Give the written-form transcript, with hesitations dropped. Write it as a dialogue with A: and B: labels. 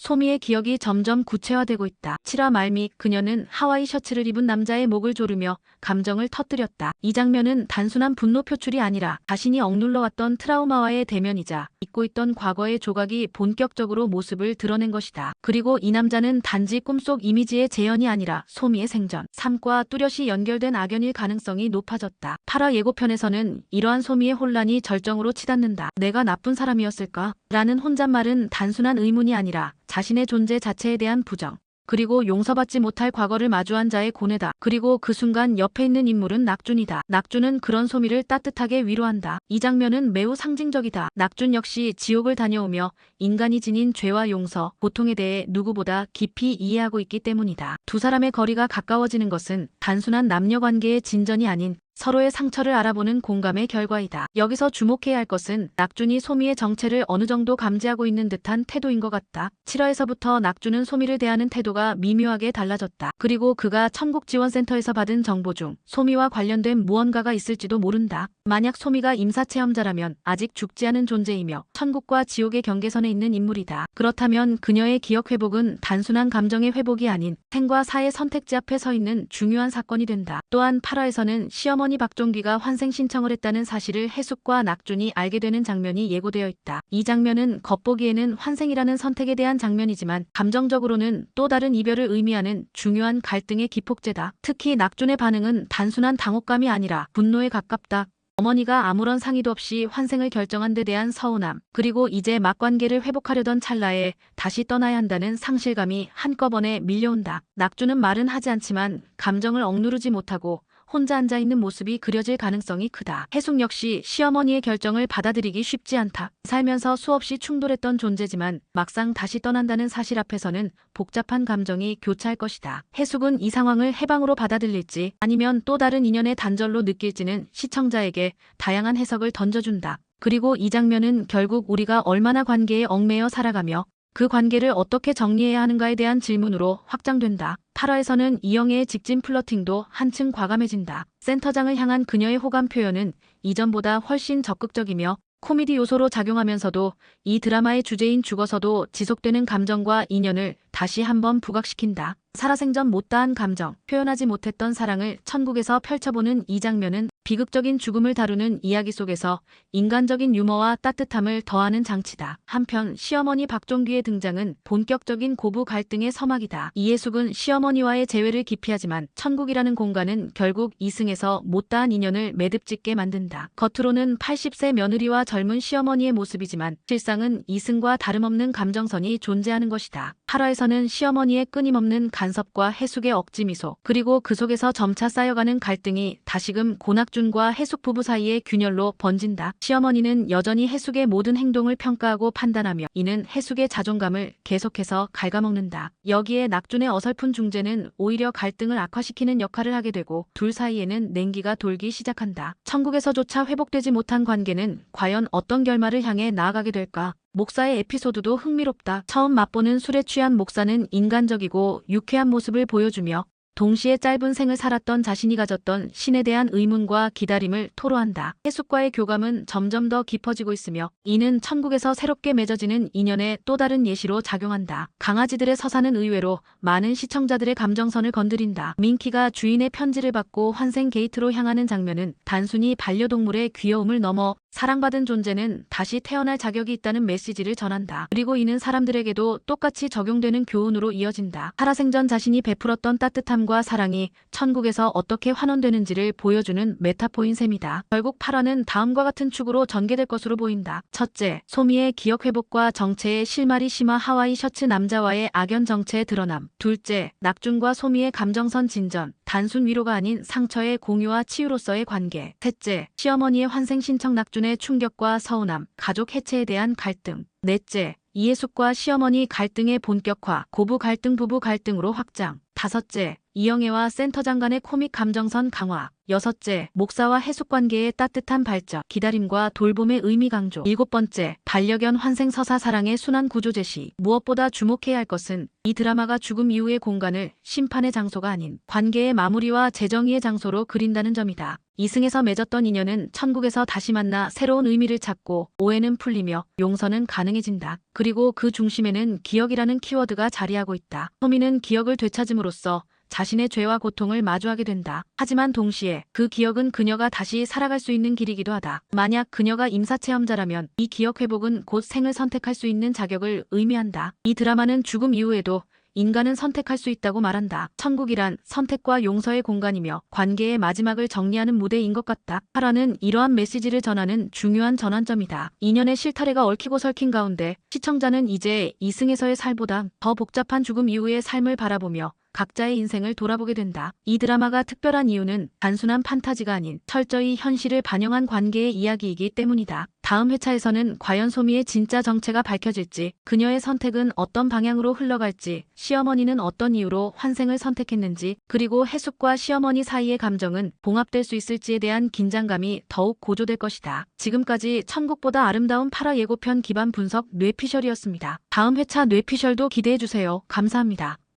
A: 소미의 기억이 점점 구체화되고 있다. 7화 말미 그녀는 하와이 셔츠를 입은 남자의 목을 조르며 감정을 터뜨렸다. 이 장면은 단순한 분노 표출이 아니라 자신이 억눌러왔던 트라우마와의 대면이자 잊고 있던 과거의 조각이 본격적으로 모습을 드러낸 것이다. 그리고 이 남자는 단지 꿈속 이미지의 재현이 아니라 소미의 생전, 삶과 뚜렷이 연결된 악연일 가능성이 높아졌다. 8화 예고편에서는 이러한 소미의 혼란이 절정으로 치닫는다. 내가 나쁜 사람이었을까? 라는 혼잣말은 단순한 의문이 아니라 자신의 존재 자체에 대한 부정, 그리고 용서받지 못할 과거를 마주한 자의 고뇌다. 그리고 그 순간 옆에 있는 인물은 낙준이다. 낙준은 그런 소미를 따뜻하게 위로한다. 이 장면은 매우 상징적이다. 낙준 역시 지옥을 다녀오며 인간이 지닌 죄와 용서, 고통에 대해 누구보다 깊이 이해하고 있기 때문이다. 두 사람의 거리가 가까워지는 것은 단순한 남녀 관계의 진전이 아닌 서로의 상처를 알아보는 공감의 결과이다. 여기서 주목해야 할 것은 낙준이 소미의 정체를 어느 정도 감지하고 있는 듯한 태도인 것 같다. 7화에서부터 낙준은 소미를 대하는 태도가 미묘하게 달라졌다. 그리고 그가 천국지원센터에서 받은 정보 중 소미와 관련된 무언가가 있을지도 모른다. 만약 소미가 임사체험자라면 아직 죽지 않은 존재이며 천국과 지옥의 경계선에 있는 인물이다. 그렇다면 그녀의 기억 회복은 단순한 감정의 회복이 아닌 생과 사의 선택지 앞에 서 있는 중요한 사건이 된다. 또한 8화에서는 시어머니 박종귀가 환생 신청을 했다는 사실을 해숙과 낙준이 알게 되는 장면이 예고되어 있다. 이 장면은 겉보기에는 환생이라는 선택에 대한 장면이지만 감정적으로는 또 다른 이별을 의미하는 중요한 갈등의 기폭제다. 특히 낙준의 반응은 단순한 당혹감이 아니라 분노에 가깝다. 어머니가 아무런 상의도 없이 환생을 결정한 데 대한 서운함, 그리고 이제 막관계를 회복하려던 찰나에 다시 떠나야 한다는 상실감이 한꺼번에 밀려온다. 낙준은 말은 하지 않지만 감정을 억누르지 못하고 혼자 앉아있는 모습이 그려질 가능성이 크다. 해숙 역시 시어머니의 결정을 받아들이기 쉽지 않다. 살면서 수없이 충돌했던 존재지만 막상 다시 떠난다는 사실 앞에서는 복잡한 감정이 교차할 것이다. 해숙은 이 상황을 해방으로 받아들일지 아니면 또 다른 인연의 단절로 느낄지는 시청자에게 다양한 해석을 던져준다. 그리고 이 장면은 결국 우리가 얼마나 관계에 얽매여 살아가며 그 관계를 어떻게 정리해야 하는가에 대한 질문으로 확장된다. 8화에서는 이영애의 직진 플러팅도 한층 과감해진다. 센터장을 향한 그녀의 호감 표현은 이전보다 훨씬 적극적이며 코미디 요소로 작용하면서도 이 드라마의 주제인 죽어서도 지속되는 감정과 인연을 다시 한번 부각시킨다. 살아생전 못다한 감정, 표현하지 못했던 사랑을 천국에서 펼쳐보는 이 장면은 비극적인 죽음을 다루는 이야기 속에서 인간적인 유머와 따뜻함을 더하는 장치다. 한편 시어머니 박종귀의 등장은 본격적인 고부 갈등의 서막이다. 이해숙은 시어머니와의 재회를 기피하지만 천국이라는 공간은 결국 이승에서 못다한 인연을 매듭짓게 만든다. 겉으로는 80세 며느리와 젊은 시어머니의 모습이지만 실상은 이승과 다름없는 감정선이 존재하는 것이다. 8화에서는 시어머니의 끊임없는 간섭과 해숙의 억지 미소, 그리고 그 속에서 점차 쌓여가는 갈등이 다시금 고낙준과 해숙 부부 사이의 균열로 번진다. 시어머니는 여전히 해숙의 모든 행동을 평가하고 판단하며 이는 해숙의 자존감을 계속해서 갉아먹는다. 여기에 낙준의 어설픈 중재는 오히려 갈등을 악화시키는 역할을 하게 되고 둘 사이에는 냉기가 돌기 시작한다. 천국에서조차 회복되지 못한 관계는 과연 어떤 결말을 향해 나아가게 될까? 목사의 에피소드도 흥미롭다. 처음 맛보는 술에 취한 목사는 인간적이고 유쾌한 모습을 보여주며 동시에 짧은 생을 살았던 자신이 가졌던 신에 대한 의문과 기다림을 토로한다. 해숙과의 교감은 점점 더 깊어지고 있으며 이는 천국에서 새롭게 맺어지는 인연의 또 다른 예시로 작용한다. 강아지들의 서사는 의외로 많은 시청자들의 감정선을 건드린다. 민키가 주인의 편지를 받고 환생 게이트로 향하는 장면은 단순히 반려동물의 귀여움을 넘어 사랑받은 존재는 다시 태어날 자격이 있다는 메시지를 전한다. 그리고 이는 사람들에게도 똑같이 적용되는 교훈으로 이어진다. 살아생전 자신이 베풀었던 따뜻함과 사랑이 천국에서 어떻게 환원되는지를 보여주는 메타포인 셈이다. 결국 8화는 다음과 같은 축으로 전개될 것으로 보인다. 첫째, 소미의 기억 회복과 정체의 실마리 심화 하와이 셔츠 남자와의 악연 정체의 드러남. 둘째, 낙준과 소미의 감정선 진전. 단순 위로가 아닌 상처의 공유와 치유로서의 관계. 셋째, 시어머니의 환생 신청 낙준의 충격과 서운함, 가족 해체에 대한 갈등. 넷째, 이해숙과 시어머니 갈등의 본격화, 고부 갈등 부부 갈등으로 확장. 다섯째, 이영애와 센터장 간의 코믹 감정선 강화. 여섯째, 목사와 해숙 관계의 따뜻한 발전, 기다림과 돌봄의 의미 강조. 일곱 번째, 반려견 환생 서사 사랑의 순환 구조 제시. 무엇보다 주목해야 할 것은 이 드라마가 죽음 이후의 공간을 심판의 장소가 아닌 관계의 마무리와 재정의의 장소로 그린다는 점이다. 이승에서 맺었던 인연은 천국에서 다시 만나 새로운 의미를 찾고 오해는 풀리며 용서는 가능해진다. 그리고 그 중심에는 기억이라는 키워드가 자리하고 있다. 소미는 기억을 되찾음으로써 자신의 죄와 고통을 마주하게 된다. 하지만 동시에 그 기억은 그녀가 다시 살아갈 수 있는 길이기도 하다. 만약 그녀가 임사체험자라면 이 기억 회복은 곧 생을 선택할 수 있는 자격을 의미한다. 이 드라마는 죽음 이후에도 인간은 선택할 수 있다고 말한다. 천국이란 선택과 용서의 공간이며 관계의 마지막을 정리하는 무대인 것 같다. 8화는 이러한 메시지를 전하는 중요한 전환점이다. 인연의 실타래가 얽히고 설킨 가운데 시청자는 이제 이승에서의 삶보다 더 복잡한 죽음 이후의 삶을 바라보며 각자의 인생을 돌아보게 된다. 이 드라마가 특별한 이유는 단순한 판타지가 아닌 철저히 현실을 반영한 관계의 이야기이기 때문이다. 다음 회차에서는 과연 소미의 진짜 정체가 밝혀질지, 그녀의 선택은 어떤 방향으로 흘러갈지, 시어머니는 어떤 이유로 환생을 선택했는지, 그리고 해숙과 시어머니 사이의 감정은 봉합될 수 있을지에 대한 긴장감이 더욱 고조될 것이다. 지금까지 천국보다 아름다운 8화 예고편 기반 분석 뇌피셜이었습니다. 다음 회차 뇌피셜도 기대해주세요. 감사합니다.